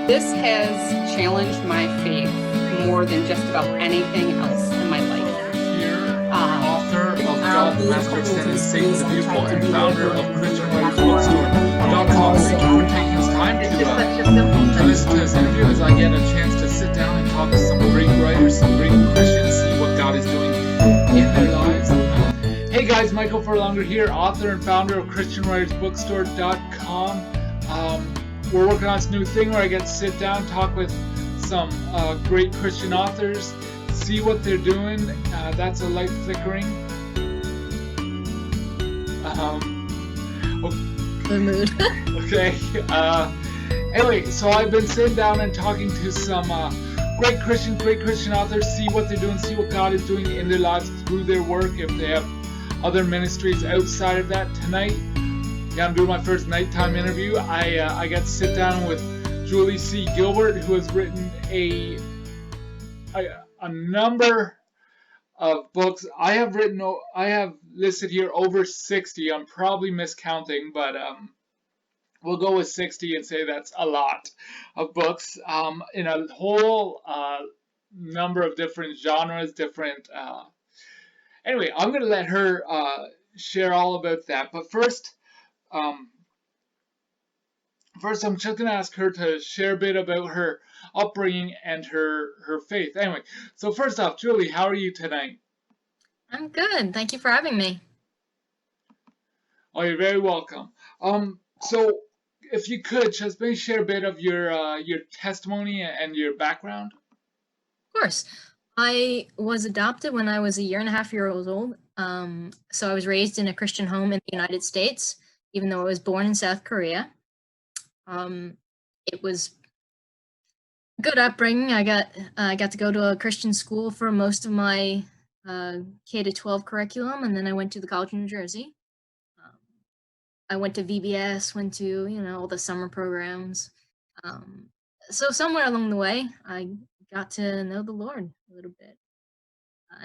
This has challenged my faith more than just about anything else in my life. Here, author of God, the Master of Sin and Satan, the Beautiful, and founder of ChristianWritersBookstore.com. Thank you for taking this time to listen to this interview as I get a chance to sit down and talk to some great writers, some great Christians, see what God is doing in their lives. Hey guys, Michael Furlonger here, author and founder of ChristianWritersBookstore.com. We're working on this new thing where I get to sit down, talk with some great Christian authors, see what they're doing. That's a light flickering. Good mood. Okay. Anyway, so I've been sitting down and talking to some great Christian authors, see what they're doing, see what God is doing in their lives through their work, if they have other ministries outside of that. Tonight, I'm doing my first nighttime interview. I got to sit down with Julie C. Gilbert, who has written a number of books. I have listed here over 60. I'm probably miscounting, but we'll go with 60 and say that's a lot of books in a whole number of different genres, Anyway, I'm going to let her share all about that. But first, I'm just going to ask her to share a bit about her upbringing and her faith. Anyway, so first off, Julie, how are you tonight? I'm good. Thank you for having me. Oh, you're very welcome. So if you could just maybe share a bit of your testimony and your background. Of course. I was adopted when I was a 1.5 years old. So I was raised in a Christian home in the United States, even though I was born in South Korea. It was a good upbringing. I got to go to a Christian school for most of my K-12 curriculum, and then I went to the College of New Jersey. I went to VBS, went to all the summer programs. So somewhere along the way, I got to know the Lord a little bit,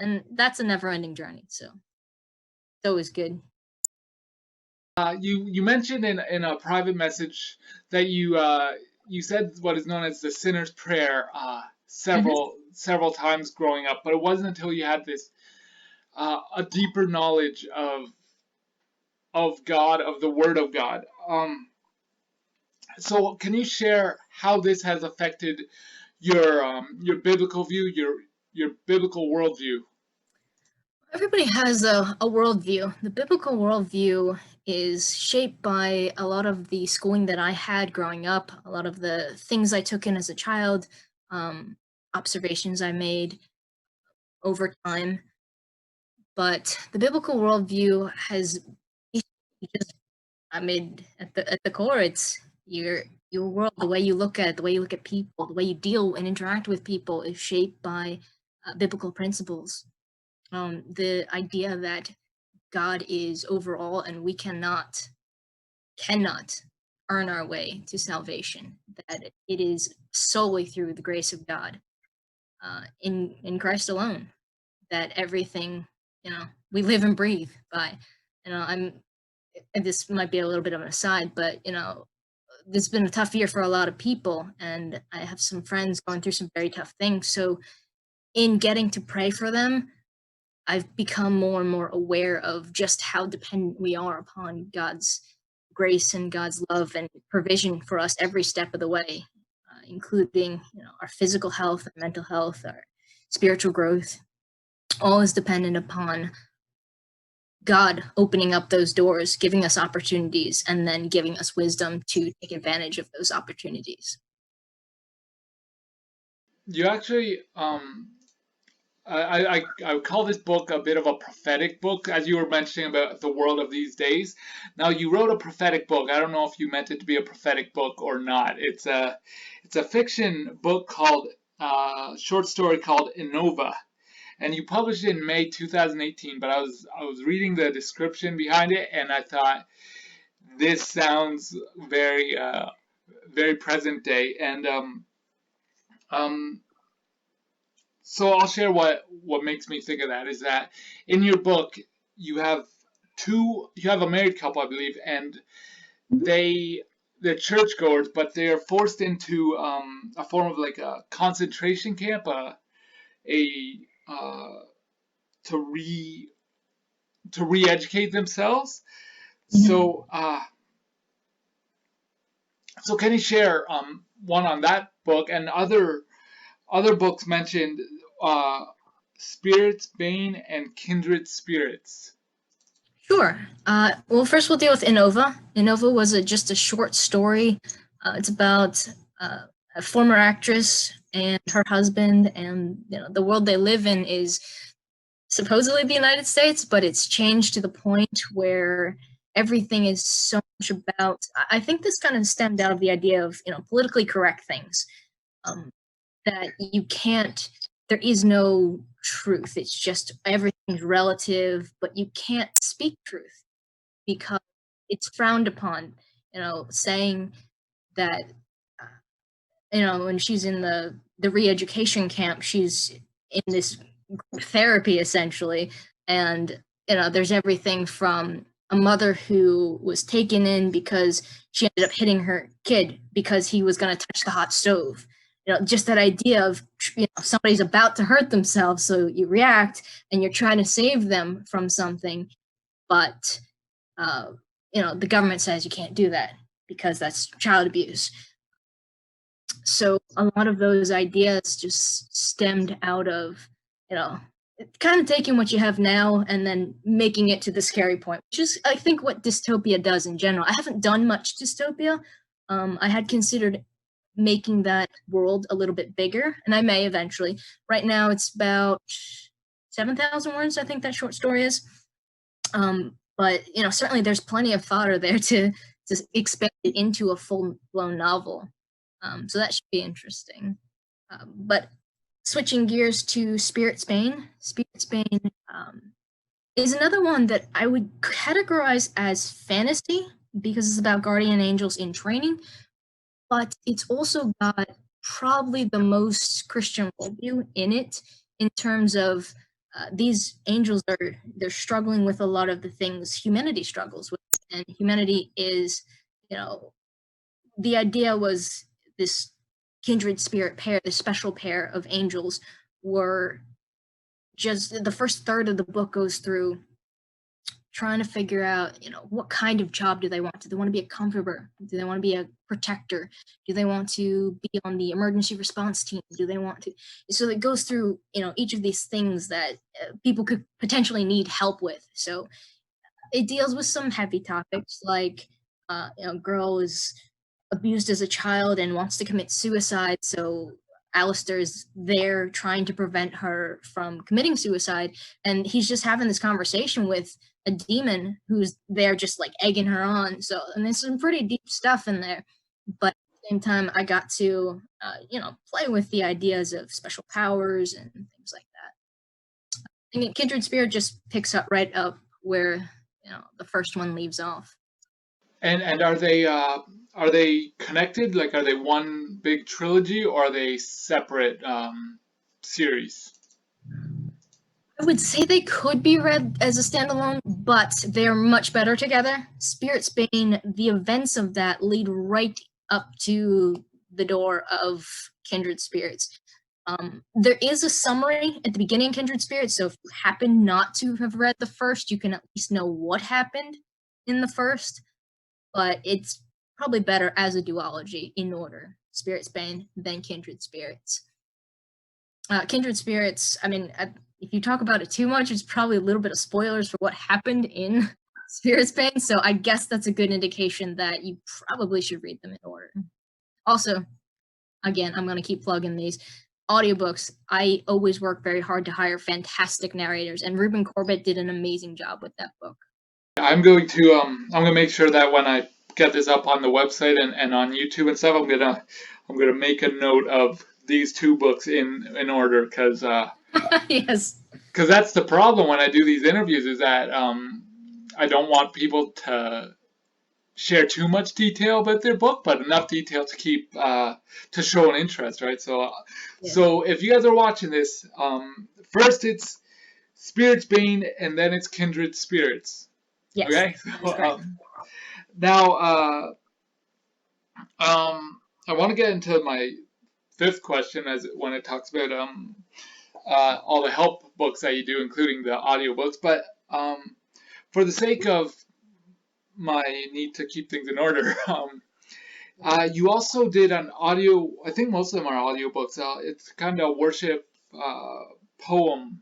and that's a never-ending journey. So it's always good. You mentioned in a private message that you said what is known as the sinner's prayer several times growing up, but it wasn't until you had this a deeper knowledge of God, of the Word of God. So can you share how this has affected your biblical view, your biblical worldview? Everybody has a worldview. The biblical worldview is shaped by a lot of the schooling that I had growing up, a lot of the things I took in as a child, observations I made over time. But the biblical worldview has just, at the core, it's your world. The way you look at people, the way you deal and interact with people is shaped by biblical principles. The idea that God is over all and we cannot earn our way to salvation, that it is solely through the grace of God in Christ alone, that everything we live and breathe by. This might be a little bit of an aside, but this has been a tough year for a lot of people, and I have some friends going through some very tough things. So in getting to pray for them, I've become more and more aware of just how dependent we are upon God's grace and God's love and provision for us every step of the way, including our physical health, our mental health, our spiritual growth. All is dependent upon God opening up those doors, giving us opportunities, and then giving us wisdom to take advantage of those opportunities. You actually I would call this book a bit of a prophetic book, as you were mentioning about the world of these days. Now, you wrote a prophetic book. I don't know if you meant it to be a prophetic book or not. It's a fiction book called short story called Innova, and you published it in May 2018. But I was reading the description behind it, and I thought this sounds very very present day, and so I'll share what makes me think of that is that in your book you have a married couple, I believe, and they they're churchgoers, but they are forced into a form of like a concentration camp, to re-educate themselves. So so can you share one on that book and other books mentioned, Spirits, Bane, and Kindred Spirits? Sure. Well, first we'll deal with Innova. Innova was just a short story. It's about a former actress and her husband, and the world they live in is supposedly the United States, but it's changed to the point where everything is so much about. I think this kind of stemmed out of the idea of politically correct things, that you can't. There is no truth. It's just everything's relative, but you can't speak truth because it's frowned upon. Saying that when she's in the re-education camp, she's in this group therapy essentially, and there's everything from a mother who was taken in because she ended up hitting her kid because he was going to touch the hot stove. Just that idea of somebody's about to hurt themselves, so you react and you're trying to save them from something, but the government says you can't do that because that's child abuse. So a lot of those ideas just stemmed out of kind of taking what you have now and then making it to the scary point, which is I think what dystopia does in general. I haven't done much dystopia. I had considered making that world a little bit bigger, and I may eventually. Right now it's about 7,000 words, I think that short story is. But certainly there's plenty of fodder there to expand it into a full-blown novel. So that should be interesting. But switching gears to Spirits, Bane. Spirits, Bane is another one that I would categorize as fantasy because it's about guardian angels in training, but it's also got probably the most Christian worldview in it, in terms of these angels they're struggling with a lot of the things humanity struggles with, and humanity is, the idea was this kindred spirit pair, this special pair of angels, were just the first third of the book goes through trying to figure out, what kind of job do they want? Do they want to be a comforter? Do they want to be a protector? Do they want to be on the emergency response team? Do they want to? So it goes through, each of these things that people could potentially need help with. So it deals with some heavy topics like, girl is abused as a child and wants to commit suicide. So Alistair is there trying to prevent her from committing suicide. And he's just having this conversation with a demon who's there just like egging her on. So, and there's some pretty deep stuff in there. But at the same time, I got to, play with the ideas of special powers and things like that. I mean, Kindred Spirit just picks up right up where, the first one leaves off. And are they connected? Like, are they one big trilogy, or are they separate series? I would say they could be read as a standalone, but they're much better together. Spirits, Bane, the events of that lead right up to the door of Kindred Spirits. There is a summary at the beginning of Kindred Spirits, so if you happen not to have read the first, you can at least know what happened in the first, but it's probably better as a duology in order. Spirits, Bane, then Kindred Spirits. Kindred Spirits, I mean, if you talk about it too much, it's probably a little bit of spoilers for what happened in Spirits, Bane, so I guess that's a good indication that you probably should read them in order. Also, again, I'm going to keep plugging these audiobooks. I always work very hard to hire fantastic narrators, and Ruben Corbett did an amazing job with that book. I'm going to make sure that when I get this up on the website and on YouTube and stuff, I'm gonna make a note of these two books in order, because yes, because that's the problem when I do these interviews, is that I don't want people to share too much detail about their book, but enough detail to keep to show an interest, right? So so if you guys are watching this, first it's Spirits, Bane, and then it's Kindred Spirits. yes, Okay. that's correct. Now I want to get into my fifth question as when it talks about all the help books that you do, including the audiobooks. But for the sake of my need to keep things in order, you also did an audio. I think most of them are audiobooks. It's kind of worship poem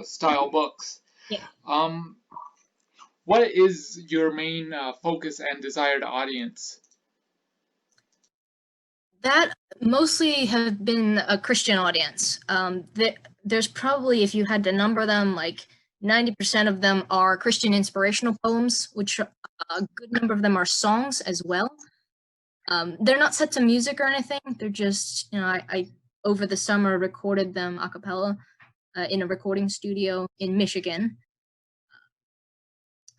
style books. Yeah. What is your main focus and desired audience? That mostly have been a Christian audience. There's probably, if you had to number them, like 90% of them are Christian inspirational poems, which a good number of them are songs as well. They're not set to music or anything. They're just, I over the summer recorded them a cappella in a recording studio in Michigan.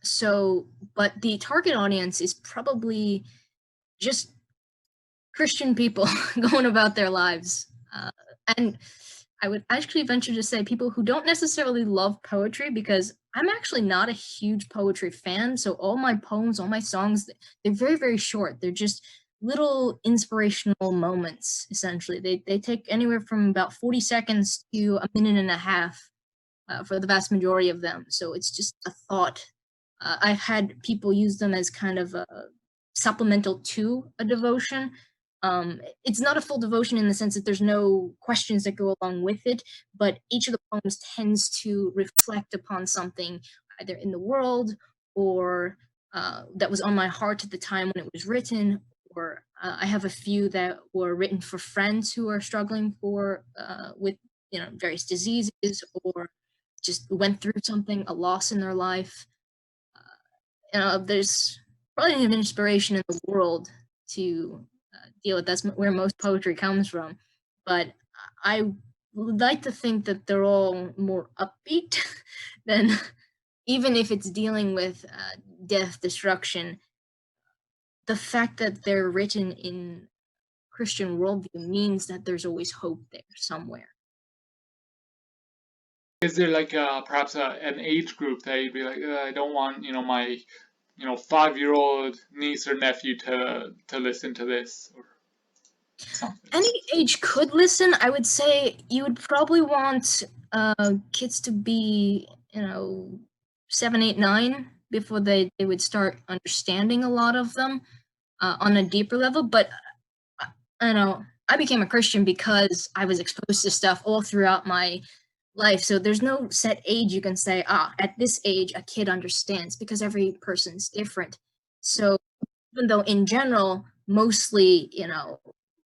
So, but the target audience is probably just Christian people going about their lives. And I would actually venture to say people who don't necessarily love poetry, because I'm actually not a huge poetry fan. So all my poems, all my songs, they're very, very short. They're just little inspirational moments, essentially. They take anywhere from about 40 seconds to a minute and a half for the vast majority of them. So it's just a thought. I've had people use them as kind of a supplemental to a devotion. It's not a full devotion in the sense that there's no questions that go along with it, but each of the poems tends to reflect upon something either in the world or that was on my heart at the time when it was written, or I have a few that were written for friends who are struggling with various diseases, or just went through something, a loss in their life. There's probably an inspiration in the world to deal with. That's where most poetry comes from. But I would like to think that they're all more upbeat than, even if it's dealing with death, destruction. The fact that they're written in Christian worldview means that there's always hope there somewhere. Is there like perhaps an age group that you'd be like, I don't want my 5-year-old niece or nephew to listen to this or something? Any age could listen. I would say you would probably want kids to be 7, 8, 9 before they would start understanding a lot of them on a deeper level. But I became a Christian because I was exposed to stuff all throughout my life. So there's no set age you can say, at this age a kid understands, because every person's different. So even though in general, mostly,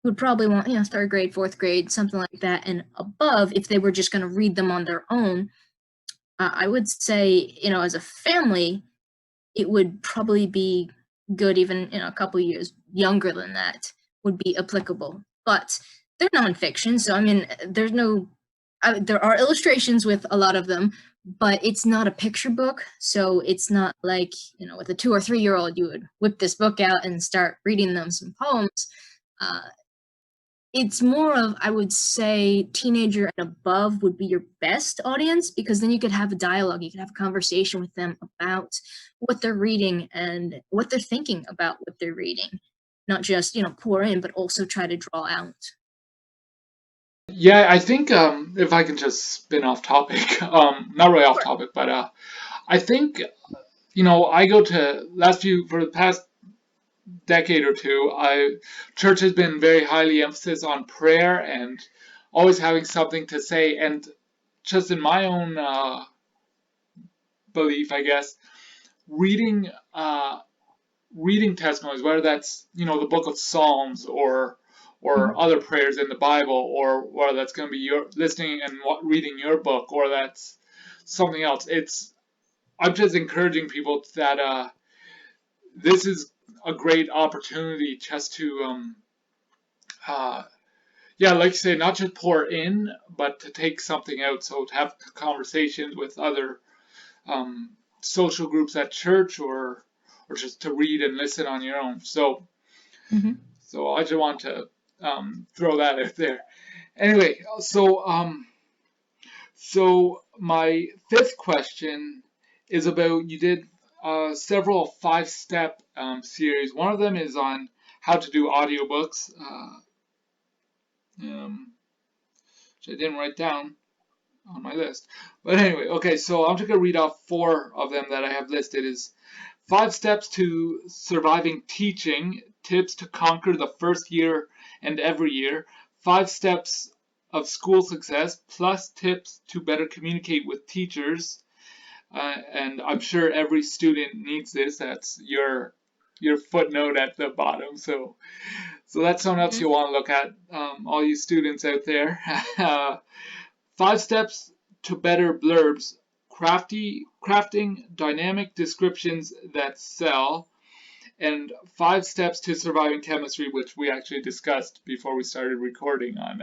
would probably want, 3rd grade, 4th grade, something like that, and above, if they were just going to read them on their own, I would say, as a family, it would probably be good, even a couple years younger than that would be applicable. But they're nonfiction, so I mean, there are illustrations with a lot of them, but it's not a picture book, so it's not like, with a 2 or 3-year-old, you would whip this book out and start reading them some poems. It's more of, I would say, teenager and above would be your best audience, because then you could have a dialogue, you could have a conversation with them about what they're reading and what they're thinking about what they're reading. Not just, pour in, but also try to draw out. Yeah, I think if I can just spin off topic, not really off topic, but I think I go to for the past decade or two, church has been very highly emphasis on prayer and always having something to say. And just in my own belief, I guess, reading testimonies, whether that's the book of Psalms or other prayers in the Bible, or whether that's going to be your listening and reading your book, or that's something else. I'm just encouraging people that this is a great opportunity just to like you say, not just pour in, but to take something out. So to have conversations with other social groups at church, or just to read and listen on your own. So so I just want to throw that out there. Anyway, so my fifth question is about, you did several 5-step series. One of them is on how to do audiobooks, which I didn't write down on my list. But anyway, okay, so I'm just going to read off 4 of them that I have listed. Is 5 Steps to Surviving Teaching, Tips to Conquer the First Year and Every Year, 5 Steps of School Success, plus tips to better communicate with teachers. And I'm sure every student needs this. That's your footnote at the bottom. So that's something else you'll want to look at, all you students out there. 5 Steps to Better Blurbs, crafting dynamic descriptions that sell, and 5 Steps to Surviving Chemistry, which we actually discussed before we started recording on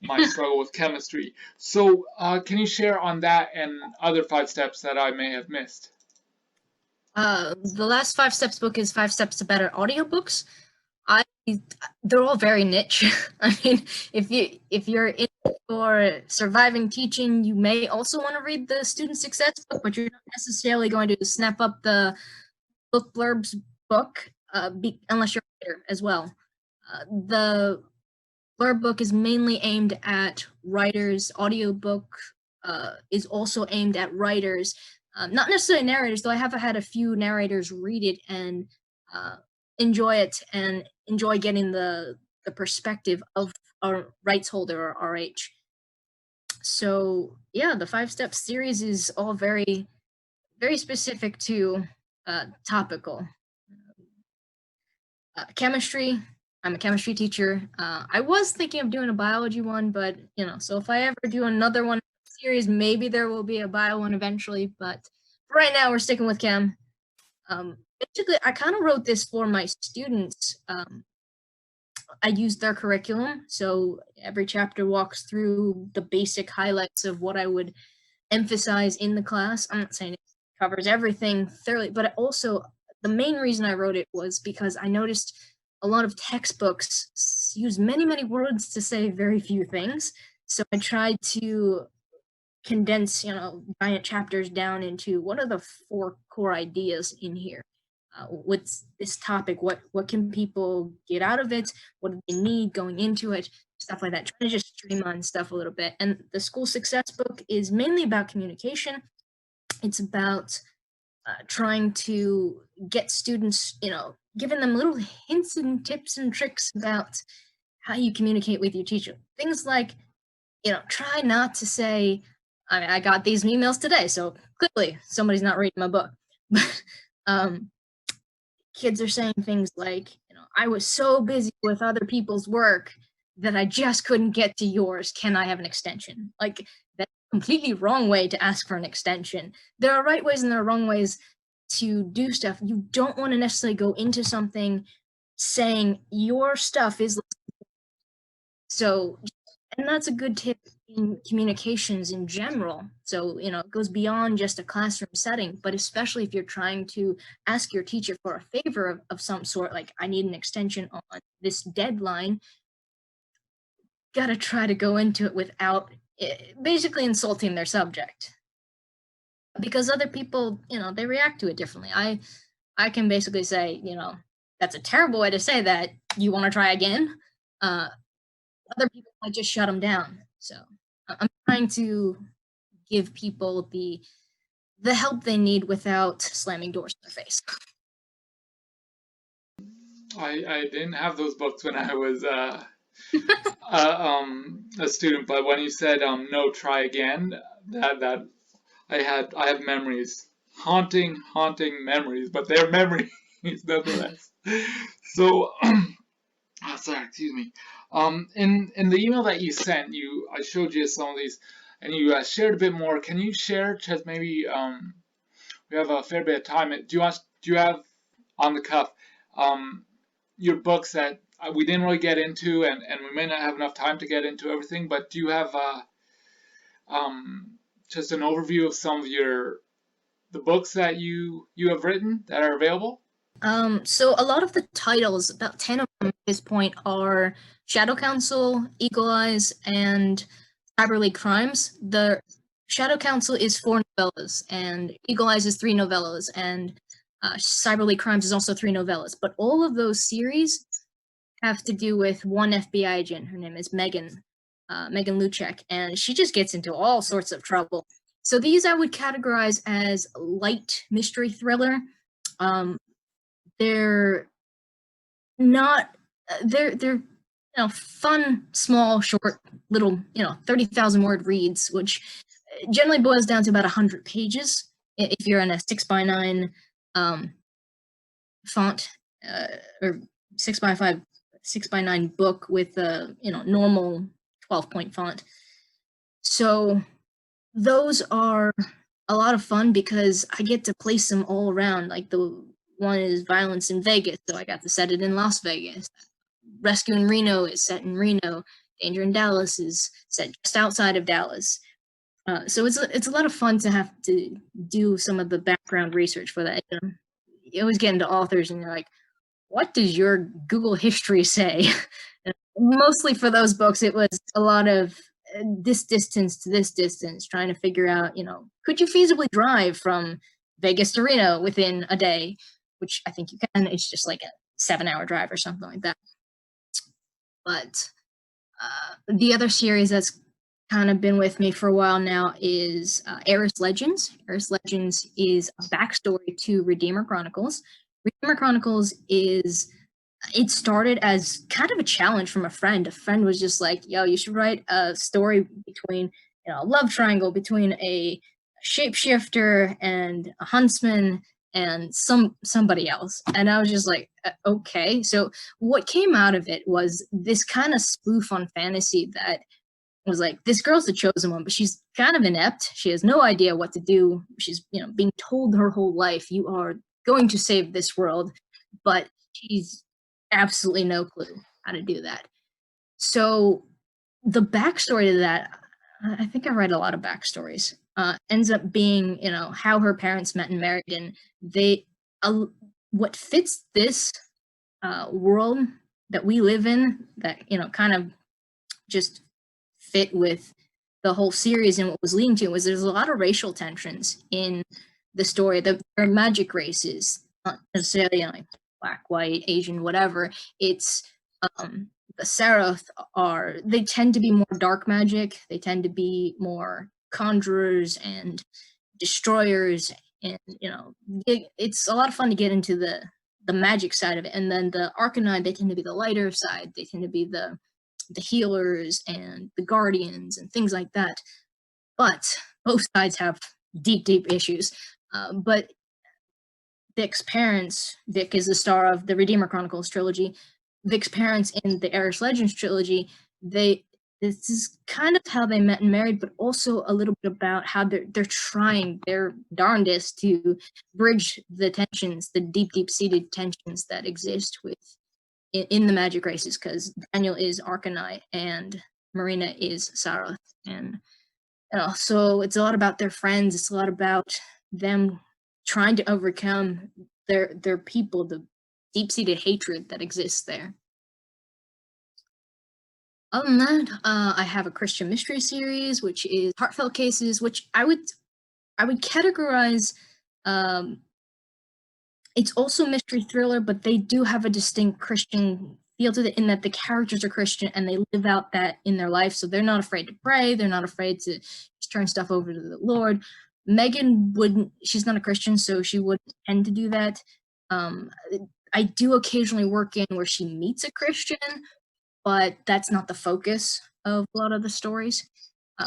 my struggle with chemistry. So can you share on that and other 5 steps that I may have missed? The last 5 Steps book is 5 Steps to Better Audiobooks. They're all very niche. I mean, if you're in for surviving teaching, you may also want to read the student success book, but you're not necessarily going to snap up the book blurbs book unless you're a writer as well. The blurb book is mainly aimed at writers. Audiobook is also aimed at writers, not necessarily narrators, though I have had a few narrators read it and enjoy it and enjoy getting the perspective of a rights holder or RH. So yeah, the 5 Steps series is all very, very specific to topical. Chemistry, I'm a chemistry teacher. I was thinking of doing a biology one, but so if I ever do another one series, maybe there will be a bio one eventually, but for right now we're sticking with chem. Basically, I kind of wrote this for my students. I used their curriculum, so every chapter walks through the basic highlights of what I would emphasize in the class. I'm not saying it covers everything thoroughly, but also the main reason I wrote it was because I noticed a lot of textbooks use many, many words to say very few things. So I tried to condense, giant chapters down into what are the 4 core ideas in here. What's this topic? What can people get out of it? What do they need going into it? Stuff like that. Trying to just streamline stuff a little bit. And the school success book is mainly about communication. It's about trying to get students, giving them little hints and tips and tricks about how you communicate with your teacher. Things like, try not to say, I got these emails today, so clearly somebody's not reading my book. But kids are saying things like, I was so busy with other people's work that I just couldn't get to yours. Can I have an extension? Like, that's a completely wrong way to ask for an extension. There are right ways and there are wrong ways to do stuff. You don't want to necessarily go into something saying your stuff is so, and that's a good tip in communications in general. So, it goes beyond just a classroom setting, but especially if you're trying to ask your teacher for a favor of some sort, like I need an extension on this deadline, gotta try to go into it without basically insulting their subject. Because other people, they react to it differently. I can basically say, that's a terrible way to say that. You want to try again? Other people might just shut them down. So I'm trying to give people the help they need without slamming doors in their face. I didn't have those books when I was a student, but when you said no, try again, that I have memories, haunting memories, but they're memories nonetheless. So, sorry, excuse me. In the email that you sent, I showed you some of these, and you shared a bit more. Can you share just maybe? We have a fair bit of time. Do you have on the cuff your books that we didn't really get into, and we may not have enough time to get into everything, but do you have just an overview of some of the books that you have written that are available? So a lot of the titles, about 10 of them at this point, are Shadow Council, Eagle Eyes, and Ciberly Crimes. The Shadow Council is 4 novellas, and Eagle Eyes is 3 novellas, and Ciberly Crimes is also 3 novellas, but all of those series have to do with one FBI agent. Her name is Megan Luchek, and she just gets into all sorts of trouble. So these I would categorize as light mystery thriller. They're not they're fun, small, short, little 30,000 word reads, which generally boils down to about 100 pages if you're in a 6x9 font or 6x5 6x9 book with a normal 12-point font. So those are a lot of fun because I get to place them all around. Like the one is Violence in Vegas, so I got to set it in Las Vegas. Rescue in Reno is set in Reno. Danger in Dallas is set just outside of Dallas. So it's a lot of fun to have to do some of the background research for that. You always get into authors and you're like, what does your Google history say? Mostly for those books, it was a lot of this distance to this distance, trying to figure out, could you feasibly drive from Vegas to Reno within a day? Which I think you can. It's just like a 7-hour drive or something like that. But the other series that's kind of been with me for a while now is Aris Legends. Aris Legends is a backstory to Redeemer Chronicles. Redeemer Chronicles it started as kind of a challenge from a friend. A friend was just like, yo, you should write a story between, a love triangle between a shapeshifter and a huntsman and somebody else. And I was just like, okay. So what came out of it was this kind of spoof on fantasy that was like, this girl's the chosen one, but she's kind of inept. She has no idea what to do. She's, being told her whole life, you are going to save this world, but she's absolutely no clue how to do that. So the backstory to that, I think I write a lot of backstories, ends up being, how her parents met and married. And what fits this world that we live in that, kind of just fit with the whole series and what was leading to was there's a lot of racial tensions in the story. There are magic races, not necessarily like black, white, Asian, whatever. It's the Serath they tend to be more dark magic. They tend to be more conjurers and destroyers, and it's a lot of fun to get into the magic side of it. And then the Arcanine, they tend to be the lighter side. They tend to be the healers and the guardians and things like that. But both sides have deep issues. But Vic's parents, Vic is the star of the Redeemer Chronicles trilogy. Vic's parents in the Aris Legends trilogy, this is kind of how they met and married, but also a little bit about how they're trying their darndest to bridge the tensions, the deep-seated tensions that exist in the magic races, because Daniel is Arcanine and Marina is Sarath. And so it's a lot about their friends. It's a lot about them trying to overcome their people, the deep-seated hatred that exists there. Other than that, I have a Christian mystery series, which is Heartfelt Cases, which I would categorize. It's also mystery thriller, but they do have a distinct Christian feel to it in that the characters are Christian and they live out that in their life. So they're not afraid to pray. They're not afraid to just turn stuff over to the Lord. Megan she's not a Christian, so she wouldn't tend to do that. I do occasionally work in where she meets a Christian, but that's not the focus of a lot of the stories.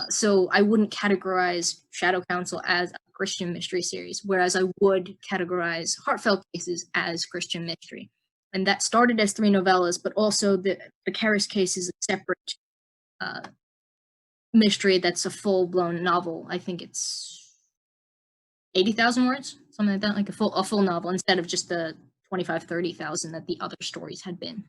So I wouldn't categorize Shadow Council as a Christian mystery series, whereas I would categorize Heartfelt Cases as Christian mystery. And that started as 3 novellas, but also the Aris case is a separate mystery that's a full-blown novel. I think it's 80,000 words, something like that, like a full novel, instead of just the 25,000-30,000 that the other stories had been.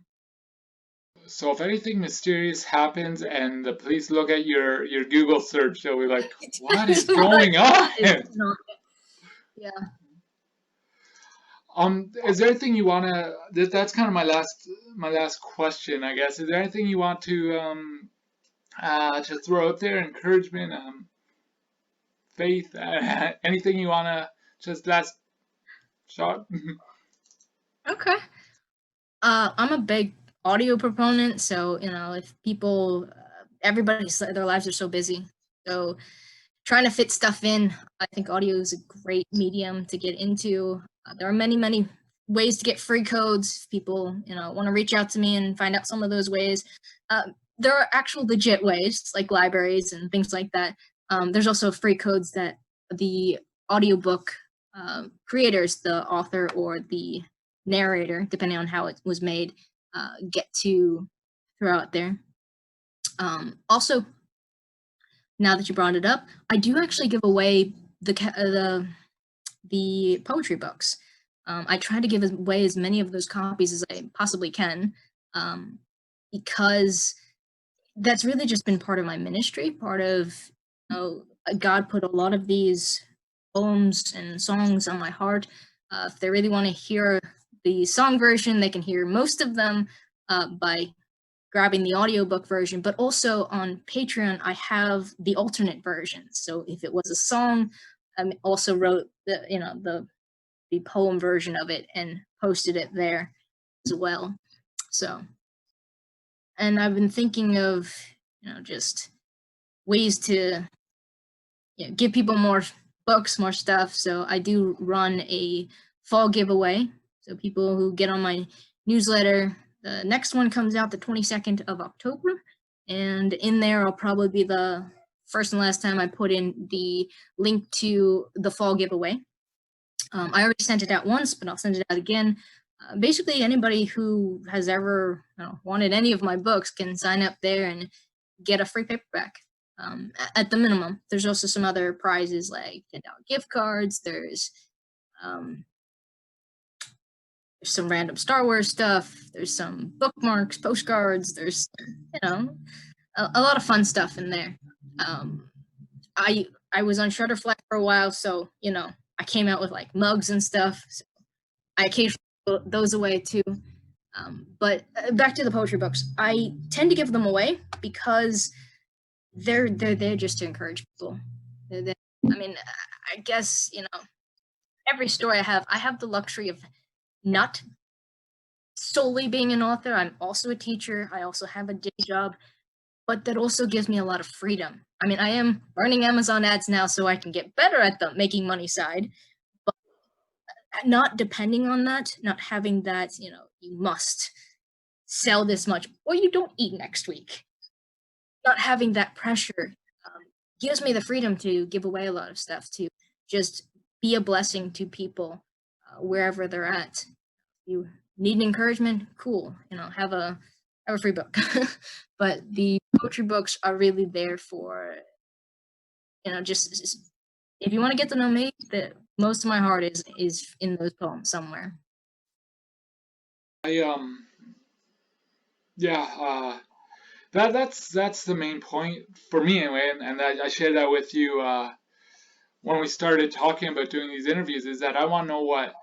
So if anything mysterious happens and the police look at your Google search, they'll be like, what is going on? Yeah. Is there anything you want to, that's kind of my last question, I guess. Is there anything you want to throw out there? Encouragement, faith, anything you want to just last shot. Okay. I'm a big audio proponent, so if people, everybody's their lives are so busy, so trying to fit stuff in, I think audio is a great medium to get into. There are many ways to get free codes. If people want to reach out to me and find out some of those ways. There are actual legit ways, like libraries and things like that. There's also free codes that the audiobook creators, the author or the narrator, depending on how it was made, get to throw out there. Also, now that you brought it up, I do actually give away the poetry books. I try to give away as many of those copies as I possibly can, because that's really just been part of my ministry. Part of God put a lot of these poems and songs on my heart. If they really want to hear the song version, they can hear most of them by grabbing the audiobook version, but also on Patreon, I have the alternate versions. So if it was a song, I also wrote the poem version of it and posted it there as well. So, and I've been thinking of just ways to give people more books, more stuff. So I do run a fall giveaway. So people who get on my newsletter, the next one comes out the 22nd of October, and in there I'll probably be the first and last time I put in the link to the fall giveaway. I already sent it out once, but I'll send it out again. Basically, anybody who has ever wanted any of my books can sign up there and get a free paperback. At the minimum. There's also some other prizes like $10 gift cards. There's some random Star Wars stuff. There's some bookmarks, postcards. There's a lot of fun stuff in there. I was on Shutterfly for a while, so I came out with like mugs and stuff. So I occasionally put those away too. But back to the poetry books, I tend to give them away because they're there just to encourage people. I mean, I guess every story I have the luxury of not solely being an author. I'm also a teacher. I also have a day job, but that also gives me a lot of freedom. I mean, I am learning Amazon ads now so I can get better at the making money side, but not depending on that, not having that, you must sell this much or you don't eat next week. Not having that pressure gives me the freedom to give away a lot of stuff, to just be a blessing to people wherever they're at. You need an encouragement, cool, have a free book. But the poetry books are really there for just if you want to get to know me, that most of my heart is in those poems somewhere. That's the main point for me anyway, and I shared that with you when we started talking about doing these interviews, is that I want to know what,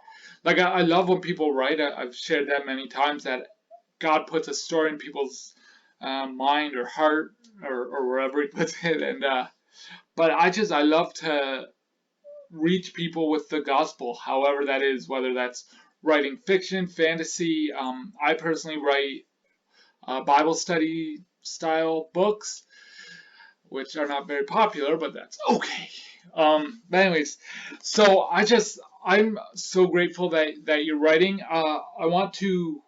like, I love when people write. I've shared that many times, that God puts a story in people's mind or heart or wherever he puts it, and but I love to reach people with the gospel, however that is, whether that's writing fiction, fantasy. I personally write Bible study style books, which are not very popular, but that's okay. But anyways, so I'm so grateful that you're writing. I want to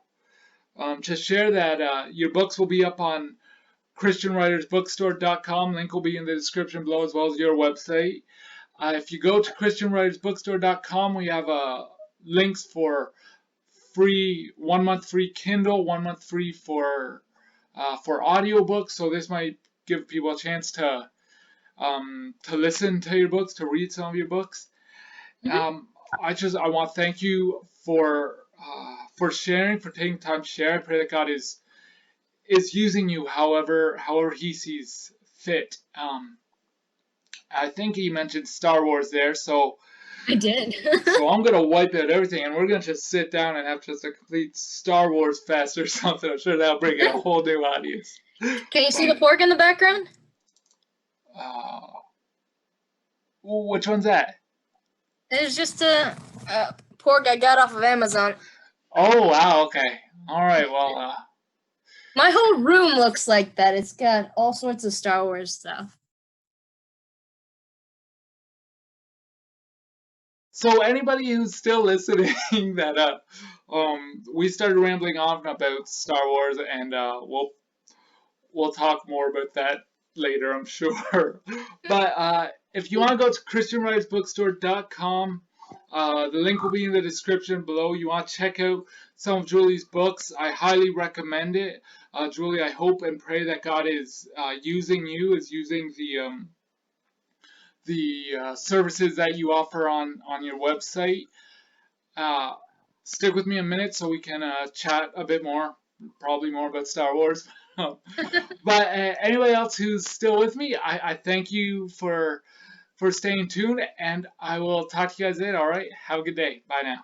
just share that your books will be up on ChristianWritersBookstore.com. Link will be in the description below, as well as your website. If you go to ChristianWritersBookstore.com, we have links for free 1 month free Kindle, 1 month free for audiobooks. So this might give people a chance to listen to your books, to read some of your books. I want to thank you for sharing, for taking time to share. I pray that God is using you however He sees fit. I think he mentioned Star Wars there, so I did. so I'm gonna wipe out everything, and we're gonna just sit down and have just a complete Star Wars fest or something. I'm sure that'll bring in a whole new audience. Can you see the fork in the background? Which one's that? There's just a pork I got off of Amazon. Oh, wow, okay. All right, well, My whole room looks like that. It's got all sorts of Star Wars stuff. so anybody who's still listening that we started rambling on about Star Wars, and we'll talk more about that later, I'm sure. But if you want to go to christianwritersbookstore.com, the link will be in the description below. You want to check out some of Julie's books. I highly recommend it. Julie, I hope and pray that God is using you, is using the services that you offer on your website. Stick with me a minute so we can chat a bit more, probably more about Star Wars. But anybody else who's still with me, I thank you for staying tuned, and I will talk to you guys later. All right, have a good day. Bye now.